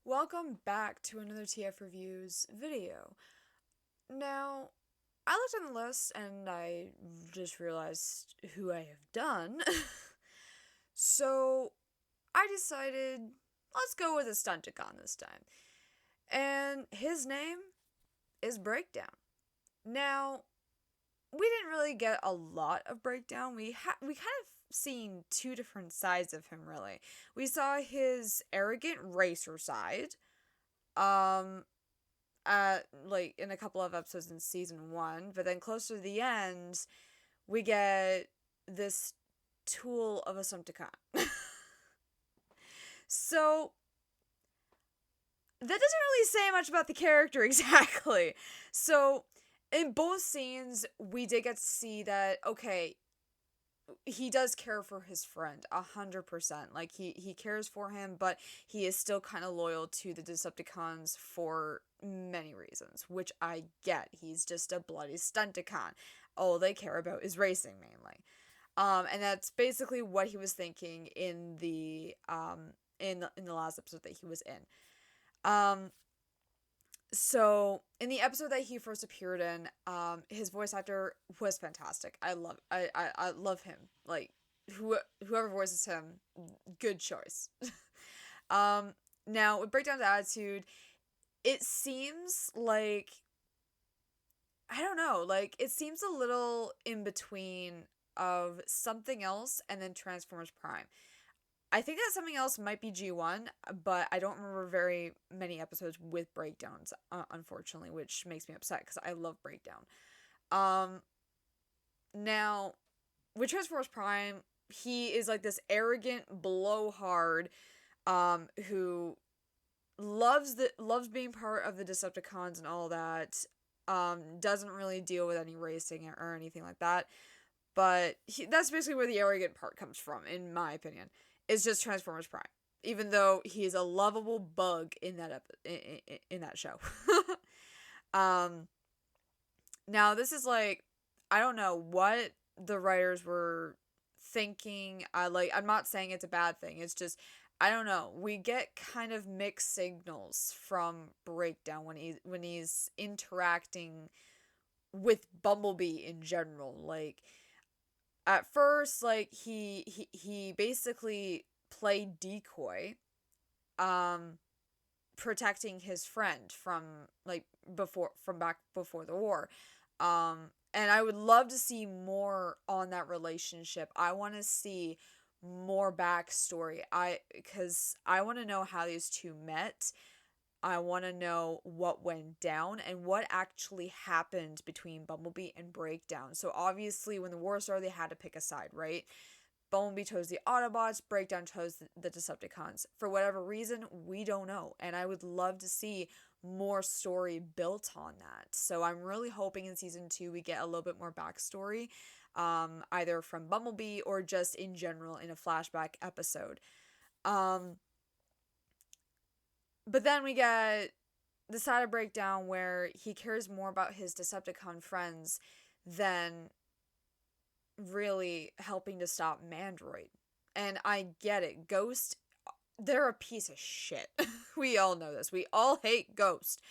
Welcome back to another TF Reviews video. Now, I looked on the list and I just realized who I have done. So, I decided, let's go with a Stunticon this time. And his name is Breakdown. Now, we didn't really get a lot of Breakdown. We kind of seen two different sides of him, really. We saw his arrogant racer side, um, like in a couple of episodes in season one, but then closer to the end, we get this tool of a Assumpticon. So that doesn't really say much about the character exactly. So in both scenes, we did get to see that okay, he does care for his friend 100%. Like he cares for him, but he is still kind of loyal to the Decepticons for many reasons, which I get. He's just a bloody stunticon. All they care about is racing mainly. And that's basically what he was thinking in the last episode that he was in. Um, so in the episode that he first appeared in, his voice actor was fantastic. I love him. Like whoever voices him, good choice. um, Now with Breakdown's attitude, it seems like I don't know, like it seems a little in between of something else and then Transformers Prime. I think that something else might be G1, but I don't remember very many episodes with breakdowns, unfortunately, which makes me upset because I love breakdown. Um, Now, with Transformers Prime, he is like this arrogant blowhard, who loves being part of the Decepticons and all that. Doesn't really deal with any racing or anything like that. But that's basically where the arrogant part comes from, in my opinion. It's just Transformers Prime, even though he's a lovable bug in in that show. um, Now this is like I don't know what the writers were thinking. I'm not saying it's a bad thing. It's just I don't know. We get kind of mixed signals from Breakdown when he's interacting with Bumblebee in general. Like at first, like he basically played decoy, um, protecting his friend from back before the war. And I would love to see more on that relationship. I want to see more backstory. Because I want to know how these two met. I want to know what went down and what actually happened between Bumblebee and Breakdown. So obviously, when the war started, they had to pick a side, right? Bumblebee chose the Autobots, Breakdown chose the Decepticons. For whatever reason, we don't know. And I would love to see more story built on that. So I'm really hoping in season 2 we get a little bit more backstory, either from Bumblebee or just in general in a flashback episode. Um, but then we get the side of Breakdown where he cares more about his Decepticon friends than really helping to stop Mandroid. And I get it. Ghost, they're a piece of shit. We all know this. We all hate Ghost.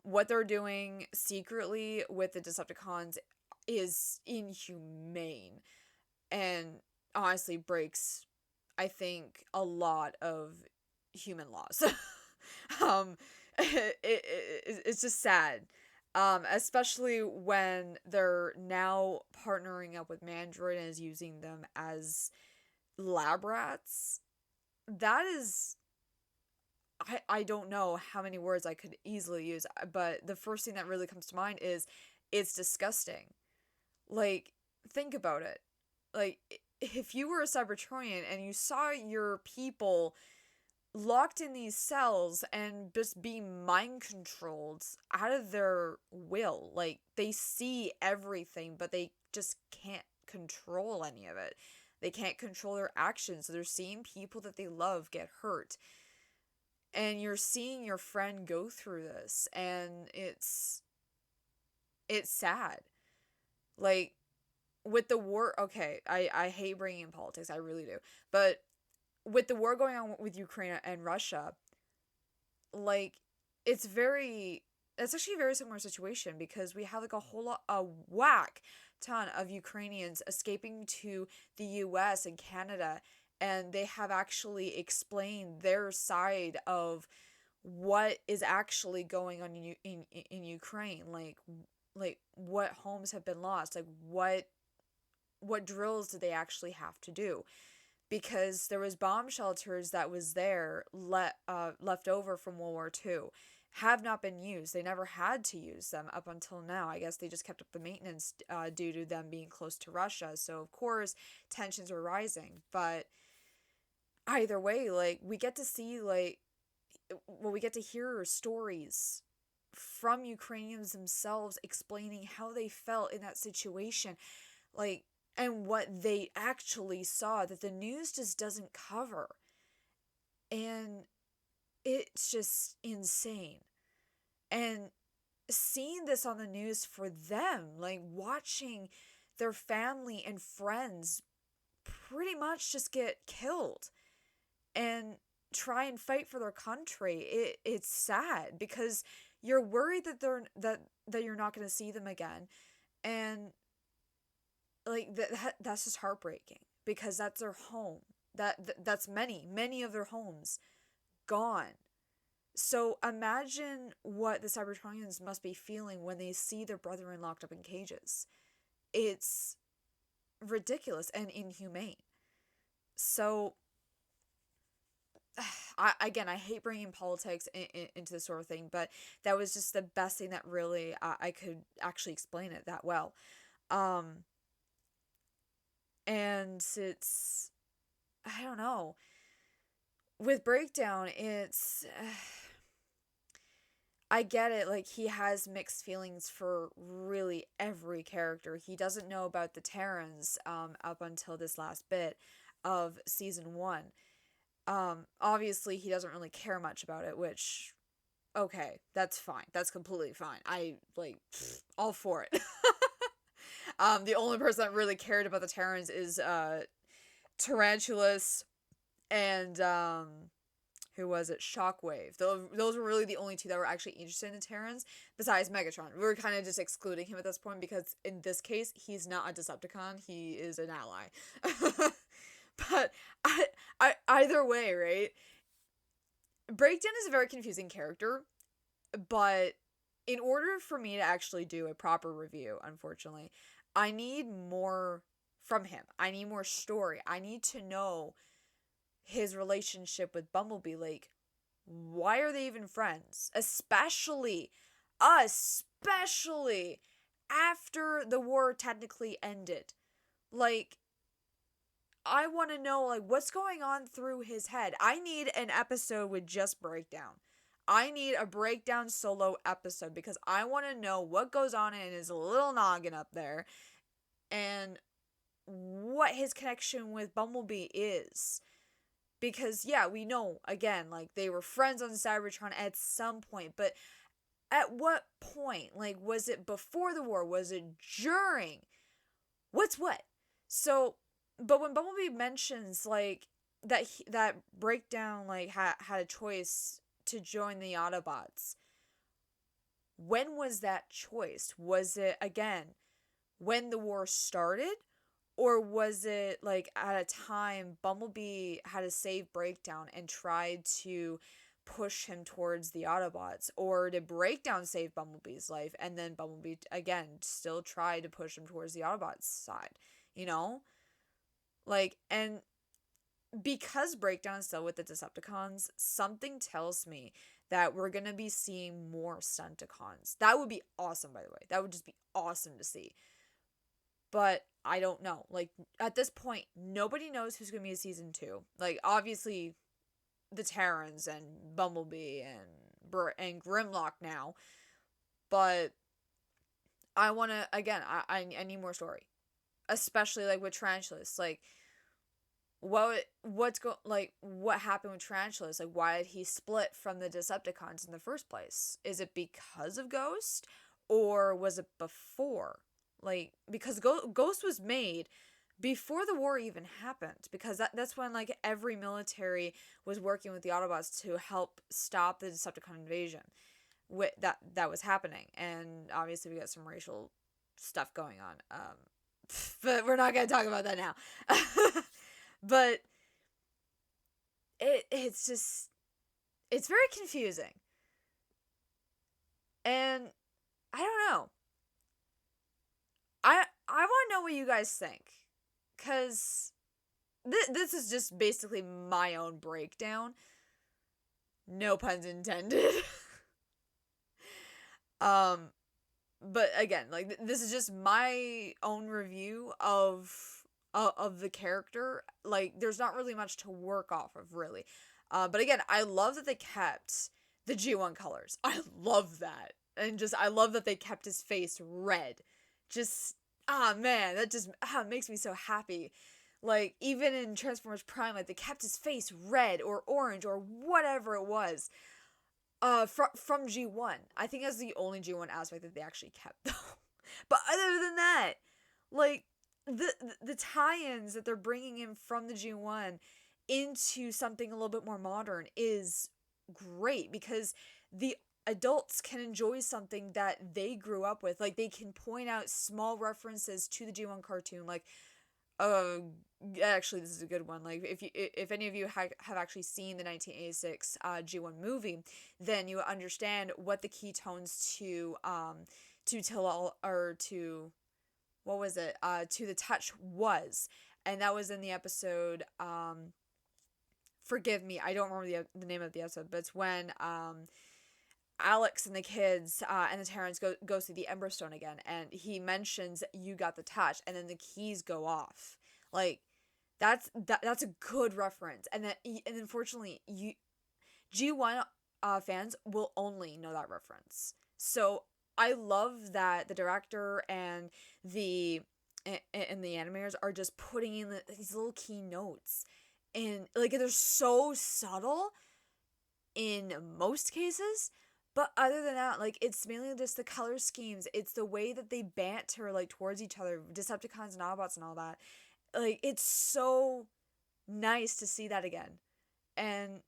What they're doing secretly with the Decepticons is inhumane and honestly breaks, I think, a lot of human laws. um, it's just sad. Especially when they're now partnering up with Mandroid and is using them as lab rats. That is, I don't know how many words I could easily use, but the first thing that really comes to mind is it's disgusting. Like, think about it. Like, if you were a Cybertronian and you saw your people locked in these cells and just being mind controlled out of their will. Like they see everything, but they just can't control any of it. They can't control their actions. So they're seeing people that they love get hurt. And you're seeing your friend go through this and it's sad. Like with the war, okay, I hate bringing in politics, I really do. But with the war going on with Ukraine and Russia, like, it's actually a very similar situation because we have like a whack ton of Ukrainians escaping to the US and Canada, and they have actually explained their side of what is actually going on in Ukraine, like what homes have been lost, like what drills did they actually have to do, because there was bomb shelters that was there left over from World War II, have not been used. They never had to use them up until now. I guess they just kept up the maintenance due to them being close to Russia. So of course tensions were rising. But either way, like we get to see we get to hear stories from Ukrainians themselves explaining how they felt in that situation, like, and what they actually saw that the news just doesn't cover. And it's just insane. And seeing this on the news for them, like watching their family and friends pretty much just get killed and try and fight for their country, it's sad because you're worried that you're not going to see them again. And like that's just heartbreaking because that's their home. That's many of their homes gone. So imagine what the Cybertronians must be feeling when they see their brethren locked up in cages. It's ridiculous and inhumane. So I hate bringing politics into this sort of thing, but that was just the best thing that really I could actually explain it that well. Um, and it's, I don't know. With Breakdown, it's, I get it, like, he has mixed feelings for really every character. He doesn't know about the Terrans, up until this last bit of season 1. Obviously he doesn't really care much about it, which, okay, that's fine. That's completely fine. I, like, all for it. The only person that really cared about the Terrans is, Tarantulas and, who was it? Shockwave. Those were really the only two that were actually interested in the Terrans, besides Megatron. We were kind of just excluding him at this point because in this case, he's not a Decepticon. He is an ally. But either way, right? Breakdown is a very confusing character, but in order for me to actually do a proper review, unfortunately, I need more from him. I need more story. I need to know his relationship with Bumblebee. Like, why are they even friends? Especially after the war technically ended. Like, I want to know, like, what's going on through his head. I need an episode with just Breakdown. I need a Breakdown solo episode because I want to know what goes on in his little noggin up there and what his connection with Bumblebee is. Because, yeah, we know, again, like, they were friends on Cybertron at some point, but at what point? Like, was it before the war? Was it during? What's what? So, but when Bumblebee mentions, like, that Breakdown, like, had a choice to join the Autobots, when was that choice? Was it, again, when the war started? Or was it, like, at a time Bumblebee had to save Breakdown and tried to push him towards the Autobots? Or did Breakdown save Bumblebee's life and then Bumblebee, again, still tried to push him towards the Autobots' side? You know? Like, and because Breakdown is still with the Decepticons, something tells me that we're gonna be seeing more Stunticons. That would be awesome, by the way. That would just be awesome to see. But I don't know. Like, at this point, nobody knows who's going to be in season 2. Like, obviously, the Terrans and Bumblebee and Grimlock now. But I want to, again, I need more story. Especially, like, with Tarantulas. Like, what happened with Tarantulas? Like, why did he split from the Decepticons in the first place? Is it because of Ghost? Or was it before? Like, because Ghost was made before the war even happened, because that's when like every military was working with the Autobots to help stop the Decepticon invasion. That was happening, and obviously we got some racial stuff going on. But we're not gonna talk about that now. But it's just, it's very confusing, and I don't know. I want to know what you guys think, cause this is just basically my own breakdown. No puns intended. um, but again, like this is just my own review of the character. Like, there's not really much to work off of, really. But again, I love that they kept the G1 colors. I love that, and just I love that they kept his face red. Just, man, that just makes me so happy. Like, even in Transformers Prime, like they kept his face red or orange or whatever it was. From G1. I think that's the only G1 aspect that they actually kept, though. But other than that, like, the tie-ins that they're bringing in from the G1 into something a little bit more modern is great, because the adults can enjoy something that they grew up with. Like, they can point out small references to the G1 cartoon, like, uh, actually, this is a good one. Like, if any of you have actually seen the 1986 G1 movie, then you understand what the key tones to Tillal, or to, what was it? To the touch was, and that was in the episode. Forgive me, I don't remember the name of the episode, but it's when Alex and the kids and the Terrans go see the Emberstone again, and he mentions "you got the touch," and then the keys go off. Like, that's a good reference, and unfortunately, G1 fans will only know that reference. So I love that the director and the animators are just putting in these little key notes, and like they're so subtle in most cases. But other than that, like, it's mainly just the color schemes. It's the way that they banter, like, towards each other, Decepticons and Autobots and all that. Like, it's so nice to see that again. And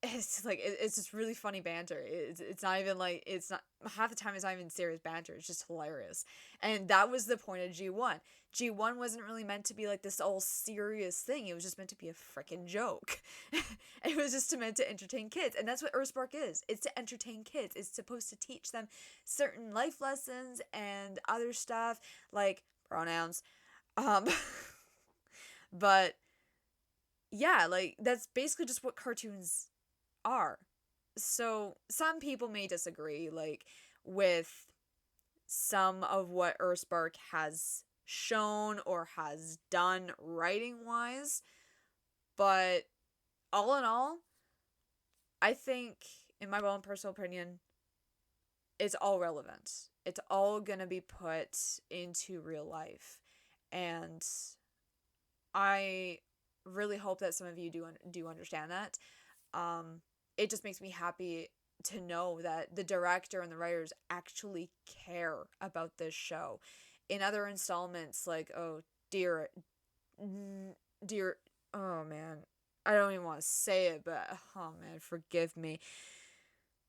it's like, it's just really funny banter. It's not even like, it's not, half the time it's not even serious banter. It's just hilarious. And that was the point of G1. G1 wasn't really meant to be like this all serious thing. It was just meant to be a freaking joke. It was just meant to entertain kids. And that's what Earthspark is. It's to entertain kids. It's supposed to teach them certain life lessons and other stuff, like pronouns. Um, but yeah, like, that's basically just what cartoons are. So some people may disagree, like, with some of what Earthspark has shown or has done writing wise, but all in all, I think, in my own personal opinion, it's all relevant. It's all gonna be put into real life, and I really hope that some of you do understand that. It just makes me happy to know that the director and the writers actually care about this show. In other installments, like, oh dear, dear, oh man, I don't even want to say it, but oh man, forgive me.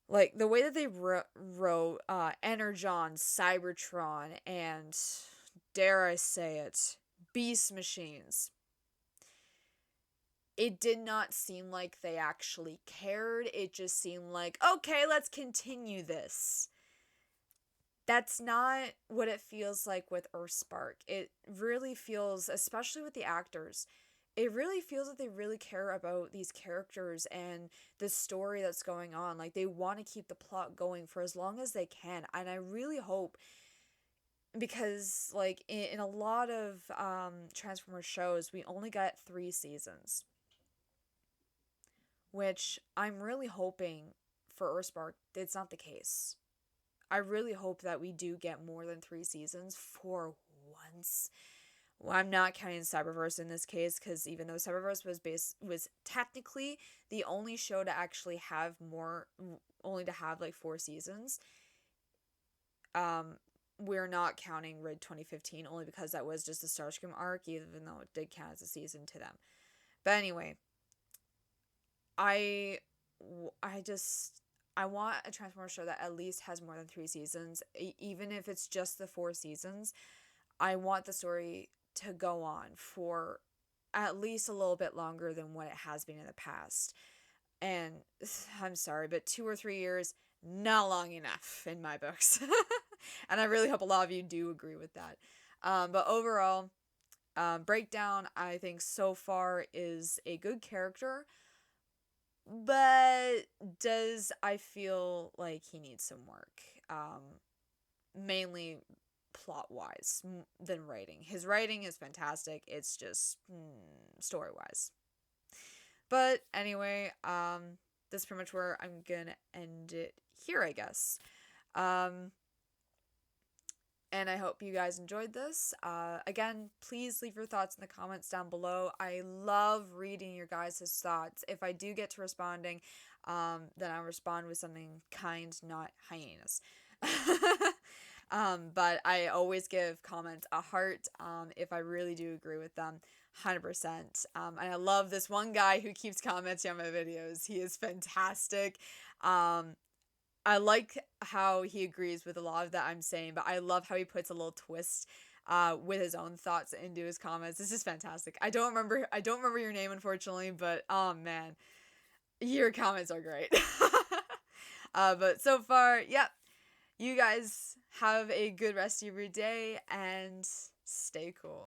Like, the way that they wrote Energon, Cybertron, and, dare I say it, Beast Machines, it did not seem like they actually cared. It just seemed like, okay, let's continue this. That's not what it feels like with Earthspark. It really feels, especially with the actors, it really feels like they really care about these characters and the story that's going on. Like, they want to keep the plot going for as long as they can. And I really hope, because, like, in a lot of Transformers shows, we only got 3 seasons, which I'm really hoping for Earthspark it's not the case. I really hope that we do get more than 3 seasons for once. Well, I'm not counting Cyberverse in this case, because even though Cyberverse was technically the only show to actually have like 4 seasons, we're not counting Rid 2015 only because that was just a Starscream arc, even though it did count as a season to them. But anyway, I just I want a Transformers show that at least has more than 3 seasons, even if it's just the 4 seasons. I want the story to go on for at least a little bit longer than what it has been in the past. And I'm sorry, but 2 or 3 years, not long enough in my books. And I really hope a lot of you do agree with that. But overall, Breakdown, I think so far is a good character, but I feel like he needs some work. Mainly plot wise than writing. His writing is fantastic. It's just story wise. But anyway, that's pretty much where I'm gonna end it here, I guess. Um, and I hope you guys enjoyed this. Again, please leave your thoughts in the comments down below. I love reading your guys' thoughts. If I do get to responding, then I'll respond with something kind, not hyenas. But I always give comments a heart if I really do agree with them. 100%. And I love this one guy who keeps commenting on my videos. He is fantastic. I like how he agrees with a lot of that I'm saying, but I love how he puts a little twist with his own thoughts into his comments. This is fantastic. I don't remember your name, unfortunately, but oh man, your comments are great. But so far, yep. You guys have a good rest of your day and stay cool.